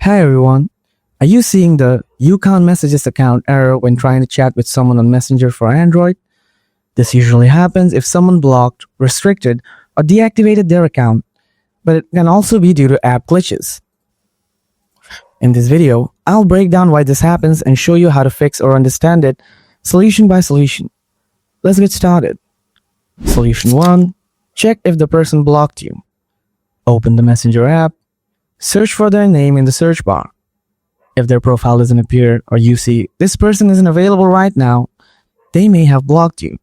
Hi everyone. Are you seeing the you can't messages account error when trying to chat with someone on Messenger for Android? This usually happens if someone blocked, restricted, or deactivated their account, but it can also be due to app glitches. In this video, I'll break down why this happens and show you how to fix or understand it solution by solution. Let's get started. Solution 1. Check if the person blocked you. Open the Messenger app. Search for their name in the search bar. If their profile doesn't appear or you see this person isn't available right now, they may have blocked you.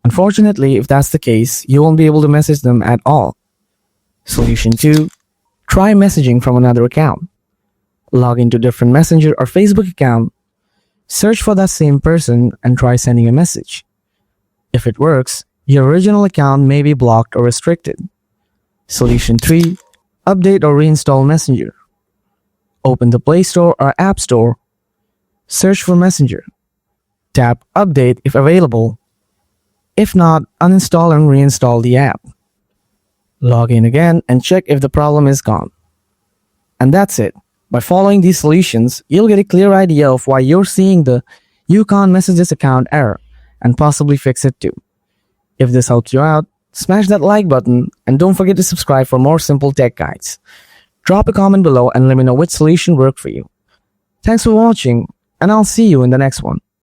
Unfortunately, if that's the case, you won't be able to message them at all. Solution 2. Try messaging from another account. Log into different Messenger or Facebook account. Search for that same person and try sending a message. If it works, your original account may be blocked or restricted. Solution 3. Update or reinstall Messenger. Open the Play Store or App Store. Search for Messenger. Tap Update if available. If not, uninstall and reinstall the app. Log in again and check if the problem is gone. And that's it. By following these solutions, you'll get a clear idea of why you're seeing the you can't messages account error and possibly fix it too. If this helps you out, smash that like button and don't forget to subscribe for more simple tech guides. Drop a comment below and let me know which solution worked for you. Thanks for watching, and I'll see you in the next one.